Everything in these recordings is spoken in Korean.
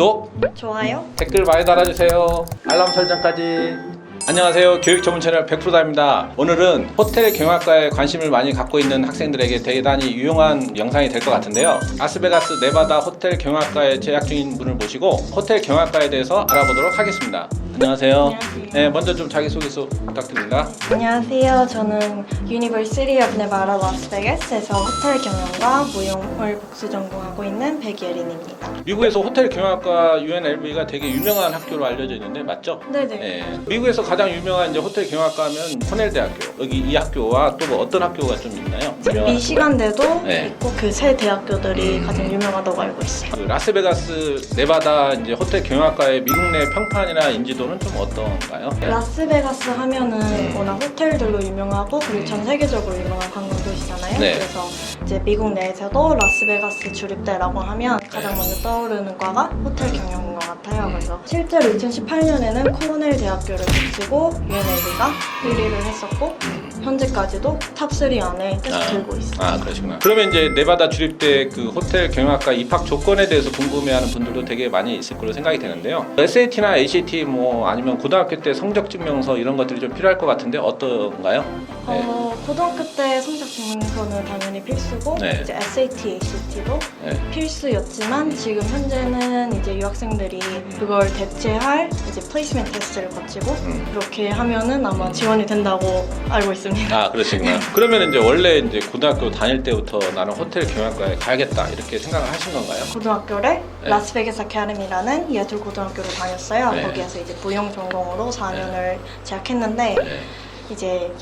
구독, 좋아요. 댓글 많이 달아주세요. 알람 설정까지. 안녕하세요. 교육 전문 채널 100%다입니다. 오늘은 호텔 경영학과에 관심을 많이 갖고 있는 학생들에게 대단히 유용한 영상이 될 것 같은데요. 라스베가스 네바다 호텔 경영학과에 재학 중인 분을 모시고 호텔 경영학과에 대해서 알아보도록 하겠습니다. 안녕하세요. 안녕하세요. 네, 먼저 좀 자기소개서 부탁드립니다. 안녕하세요. 저는 University of Nevada, Las Vegas에서 호텔 경영과 무용을 복수 전공하고 있는 백예린입니다. 미국에서 호텔 경영학과 UNLV가 되게 유명한 학교로 알려져 있는데 맞죠? 네네. 네. 미국에서 가장 유명한 이제 호텔 경영학과 하면 코넬 대학교. 여기 이 학교와 또 뭐 어떤 학교가 좀 있나요? 유명한 미시간대도 네. 있고 그 세 대학교들이 가장 유명하다고 알고 있어요. 그 라스베가스 네바다 이제 호텔 경영학과의 미국 내 평판이나 인지도는 좀 어떤가요? 라스베가스 하면은 워낙 호텔들로 유명하고 그리고 전 세계적으로 유명한 관광 도시잖아요. 네. 그래서 이제 미국 내에서도 라스베가스 주립대라고 하면 가장 먼저 떠오르는 과가 호텔 경영인 것 같아요. 그래서 실제로 2018년에는 코넬 대학교를 거치고 UNLV가 1위를 했었고 현재까지도 탑3 안에 계속 들고 있어요. 아, 그러시구나. 그러면 이제 네바다 주립대 그 호텔 경영학과 입학 조건에 대해서 궁금해하는 분들도 되게 많이 있을 거로 생각이 되는데요. SAT나 ACT 뭐 아니면 고등학교 때 성적 증명서 이런 것들이 좀 필요할 것 같은데 어떤가요? 네. 고등학교 때 성적 증명서는 당연히 필수고 네. 이제 SAT, ACT도 네. 필수였지만 지금 현재는 이제 유학생들이 그걸 대체할 이제 플레이스먼트 테스트를 거치고 그렇게 하면은 아마 지원이 된다고 알고 있습니다. 아, 그러시구나. 그러면 이제 원래 이제 고등학교 다닐 때부터 나는 호텔 경영학과에 가야겠다 이렇게 생각을 하신 건가요? 고등학교를 네. 라스베가스 아카데미라는 예술 고등학교로 다녔어요. 네. 거기에서 이제 무용 전공으로 4년을 재학했는데 네. 이제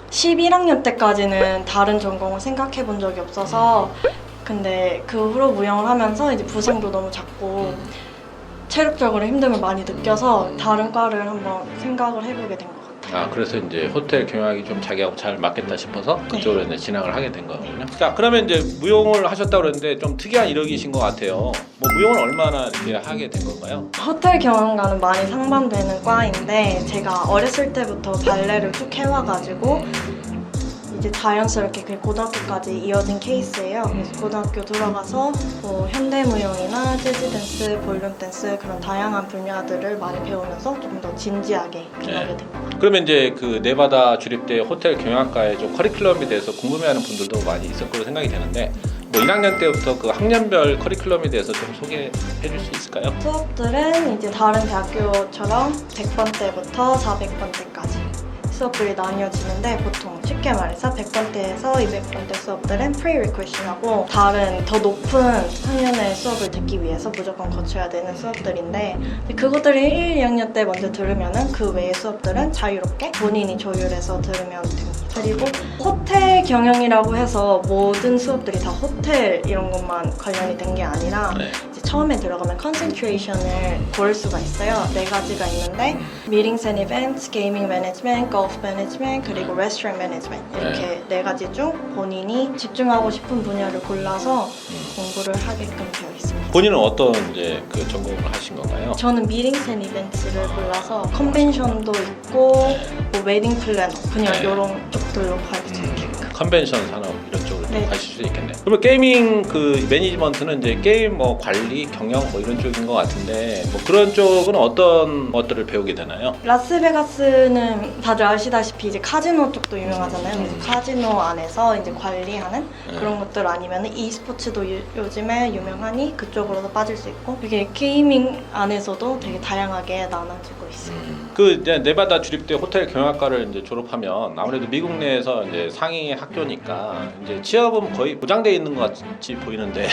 11학년 때까지는 다른 전공을 생각해 본 적이 없어서 근데 그 후로 무용을 하면서 이제 부상도 너무 작고 체력적으로 힘듦을 많이 느껴서 다른 과를 한번 생각을 해보게 된 것 같아요. 아, 그래서 이제 호텔 경영학이 좀 자기하고 잘 맞겠다 싶어서 그쪽으로 이제 진학을 하게 된 거군요. 자, 그러면 이제 무용을 하셨다고 그랬는데 좀 특이한 이력이신 것 같아요. 뭐 무용을 얼마나 이렇게 하게 된 건가요? 호텔 경영과는 많이 상반되는 과인데 제가 어렸을 때부터 발레를 쭉 해와가지고 이제 자연스럽게 그 고등학교까지 이어진 케이스예요. 그래서 고등학교 들어가서 뭐 현대무용이나 재즈 댄스, 볼륨 댄스 그런 다양한 분야들을 많이 배우면서 좀 더 진지하게 배우게 된 것 같아요. 그러면 이제 그 네바다 주립대 호텔 경영학과의 좀 커리큘럼에 대해서 궁금해하는 분들도 많이 있을 거로 생각이 되는데 뭐 1학년 때부터 그 학년별 커리큘럼에 대해서 좀 소개해 줄 수 있을까요? 수업들은 이제 다른 대학교처럼 100번 때부터 400번 때까지 수업들이 나뉘어지는데 보통 쉽게 말해서 100번대에서 200번대 수업들은 pre-requisition하고 다른 더 높은 학년의 수업을 듣기 위해서 무조건 거쳐야 되는 수업들인데 그것들을 1, 2학년 때 먼저 들으면은 그 외의 수업들은 자유롭게 본인이 조율해서 들으면 됩니다. 그리고 호텔 경영이라고 해서 모든 수업들이 다 호텔 이런 것만 관련이 된 게 아니라 네. 이제 처음에 들어가면 컨센트레이션을 고를 수가 있어요. 4가지가 있는데 Meetings and Events, Gaming Management, Golf Management, 그리고 Restaurant Management 이렇게 4가지 중 본인이 집중하고 싶은 분야를 골라서 공부를 하게끔 되어 있습니다. 본인은 어떤 이제 그 전공을 하신 건가요? 저는 Meetings and Events를 골라서 컨벤션도 있고 뭐 웨딩 플래너 그냥 네. 이런 쪽들로 가르쳐 드릴게요. 컨벤션 산업 이런 쪽으로 네. 가실 수 있겠네요. 그러면 게이밍 그 매니지먼트는 이제 게임 뭐 관리, 경영 뭐 이런 쪽인 것 같은데 뭐 그런 쪽은 어떤 것들을 배우게 되나요? 라스베가스는 다들 아시다시피 이제 카지노 쪽도 유명하잖아요. 그래서 카지노 안에서 이제 관리하는 그런 것들 아니면 e스포츠도 요즘에 유명하니 그쪽으로도 빠질 수 있고 이게 게이밍 안에서도 되게 다양하게 나눠지고 있어요. 그 이제 네바다 주립대 호텔 경영학과를 이제 졸업하면 아무래도 미국 내에서 이제 상위 학교니까 이제 취업은 거의 보장되어 있는 것 같이 보이는데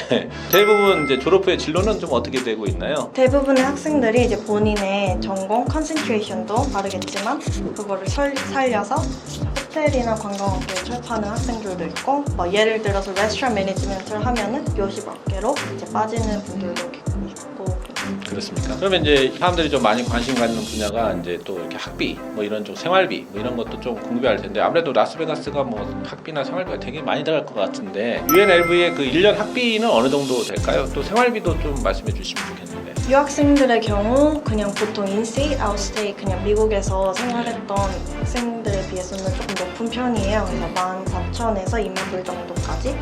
대부분 이제 졸업 후에 진로는 좀 어떻게 되고 있나요? 대부분의 학생들이 이제 본인의 전공 컨센트레이션도 다르겠지만 그거를 살려서 호텔이나 관광업계에 출입하는 학생들도 있고 뭐 예를 들어서 레스토랑 매니지먼트를 하면은 요식업계로 이제 빠지는 분들도 있고 그렇습니까? 그러면 이제 사람들이 좀 많이 관심 갖는 분야가 이제 또 이렇게 학비, 뭐 이런 쪽 생활비, 뭐 이런 것도 좀 궁금해할 텐데 아무래도 라스베가스가 뭐 학비나 생활비가 되게 많이 들어갈 것 같은데 UNLV의 그 1년 학비는 어느 정도 될까요? 또 생활비도 좀 말씀해 주시면 좋겠는데. 유학생들의 경우 그냥 보통 인스테이트, 아웃스테이트 그냥 미국에서 생활했던 학생들에 비해서는 조금 높은 편이에요. 그래서 14,000에서 20,000불 정도까지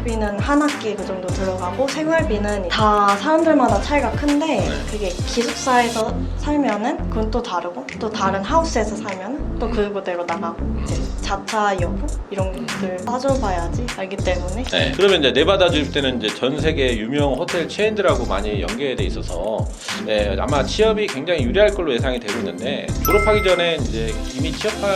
학비는 한 학기에 그 정도 들어가고 생활비는 다 사람들마다 차이가 큰데 그게 기숙사에서 살면은 그건 또 다르고 또 다른 하우스에서 살면은 또 그거대로 나가고 이제 자차 여부 이런 것들 따져봐야지 알기 때문에 네. 그러면 이제 네바다 주립 때는 이제 전 세계 유명 호텔 체인들하고 많이 연계돼 있어서 네, 아마 취업이 굉장히 유리할 걸로 예상이 되고 있는데 졸업하기 전에 이제 이미 취업할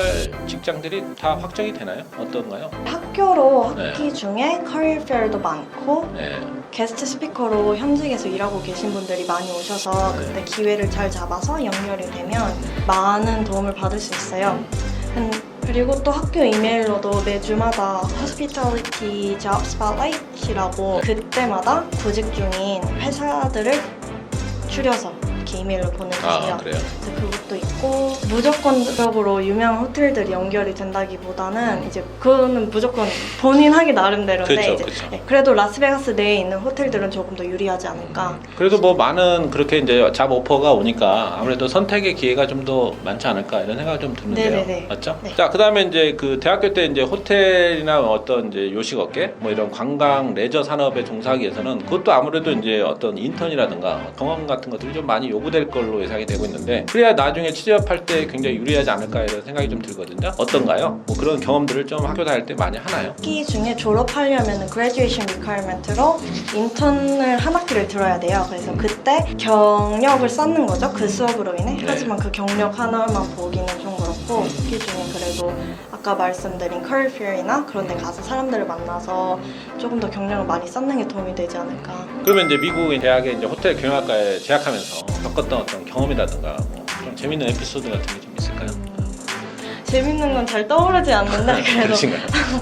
직장들이 다 확정이 되나요? 어떤가요? 학교로 학기 중에 커리어 페어도 많고 네. 게스트 스피커로 현직에서 일하고 계신 분들이 많이 오셔서 그때 기회를 잘 잡아서 연결이 되면 많은 도움을 받을 수 있어요. 그리고 또 학교 이메일로도 매주마다 Hospitality Job Spotlight이라고 그때마다 구직 중인 회사들을 추려서 이렇게 이메일로 보내주세요. 아, 그래요? 그래서 그것도 있고 무조건적으로 유명한 호텔들이 연결이 된다기보다는 이제 그거는 무조건 본인 하기 나름대로인데 그쵸, 이제 그쵸. 네, 그래도 라스베가스 내에 있는 호텔들은 조금 더 유리하지 않을까. 그래도 뭐 많은 그렇게 이제 잡 오퍼가 오니까 아무래도 선택의 기회가 좀 더 많지 않을까 이런 생각이 좀 드는데요. 네네네. 맞죠? 네. 자, 그다음에 이제 그 대학교 때 이제 호텔이나 어떤 이제 요식업계 뭐 이런 관광 레저 산업에 종사하기 위해서는 그것도 아무래도 이제 어떤 인턴이라든가 경험 같은 것들이 좀 많이 요구될 걸로 예상이 되고 있는데 그래야 나중에 취업할 때 굉장히 유리하지 않을까 이런 생각이 좀 들거든요. 어떤가요? 뭐 그런 경험들을 좀 학교 다닐 때 많이 하나요? 학기 중에 졸업하려면 graduation requirement로 인턴을 한 학기를 들어야 돼요. 그래서 그때 경력을 쌓는 거죠. 그 수업으로 인해. 네. 하지만 그 경력 하나만 보기는 좀 그렇고 학기 중에 그래도 아까 말씀드린 career fair이나 그런 데 가서 사람들을 만나서 조금 더 경력을 많이 쌓는 게 도움이 되지 않을까. 그러면 이제 미국 대학의 이제 호텔 경영학과에 재학하면서 겪었던 어떤 경험이라든가 뭐 좀 재밌는 에피소드 같은 게 좀 있을까요? 재밌는 건 잘 떠오르지 않는데 그래도 그러신가요?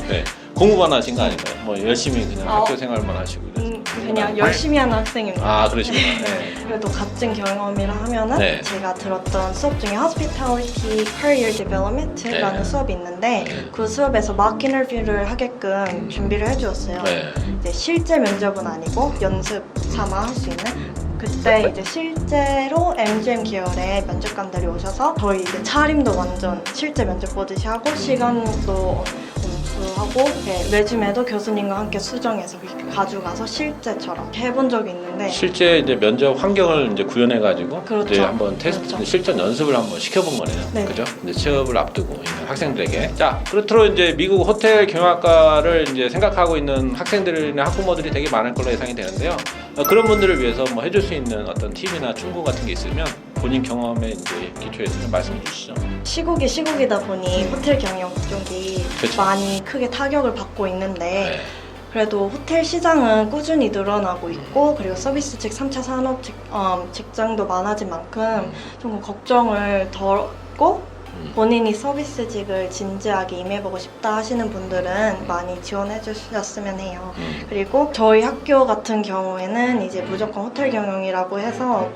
네. 공부만 하신 거 아닌가요? 뭐 열심히 그냥 학교 생활만 하시고 이러세요? 그냥 열심히 하는 학생입니다. 아, 그러시구나. 네. 그래도 값진 경험이라 하면은 네. 제가 들었던 수업 중에 Hospitality Career Development라는 네. 수업이 있는데 네. 그 수업에서 마크 인터뷰를 하게끔 준비를 해주었어요. 네. 이제 실제 면접은 아니고 연습 삼아 할 수 있는 그때 이제 실제로 MGM 계열의 면접관들이 오셔서 저희 이제 차림도 완전 실제 면접 보듯이 하고 시간도 하고 레주메도 교수님과 함께 수정해서 이렇게 가져가서 실제처럼 해본 적이 있는데 실제 이제 면접 환경을 이제 구현해가지고 그렇죠. 이제 한번 테스트 그렇죠. 실전 연습을 한번 시켜본 거네요. 네. 그죠? 이제 취업을 앞두고 있는 학생들에게 자, 그렇도록 이제 미국 호텔 경영학과를 이제 생각하고 있는 학생들이나 학부모들이 되게 많을 걸로 예상이 되는데요. 그런 분들을 위해서 뭐 해줄 수 있는 어떤 팁이나 충고 같은 게 있으면 본인 경험에 이제 기초해서 좀 말씀해 주시죠. 시국이다 보니 호텔 경영 쪽이 그렇죠. 많이 크게 타격을 받고 있는데 네. 그래도 호텔 시장은 꾸준히 늘어나고 있고 그리고 서비스 측 3차 산업 직장도 많아진 만큼 좀 걱정을 덜고 본인이 서비스직을 진지하게 임해보고 싶다 하시는 분들은 많이 지원해 주셨으면 해요. 그리고 저희 학교 같은 경우에는 이제 무조건 호텔 경영이라고 해서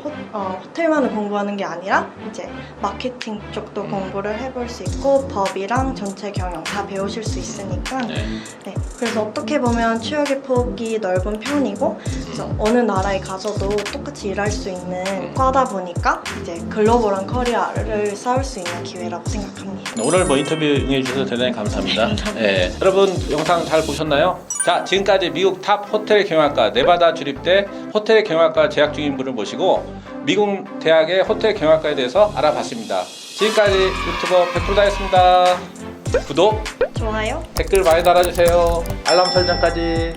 호텔만을 공부하는 게 아니라 이제 마케팅 쪽도 공부를 해볼 수 있고 법이랑 전체 경영 다 배우실 수 있으니까 네. 네, 그래서 어떻게 보면 취업의 폭이 넓은 편이고 그래서 어느 나라에 가서도 똑같이 일할 수 있는 과다 보니까 이제 글로벌한 커리어를 쌓을 수 있는 기회라고 생각합니다. 오늘 뭐 인터뷰 응해주셔서 대단히 감사합니다. 네. 여러분 영상 잘 보셨나요? 자, 지금까지 미국 탑 호텔 경영학과 네바다 주립대 호텔 경영학과 재학 중인 분을 모시고 미국 대학의 호텔 경영학과에 대해서 알아봤습니다. 지금까지 유튜버 백프로다였습니다. 구독, 좋아요. 댓글 많이 달아주세요. 알람 설정까지.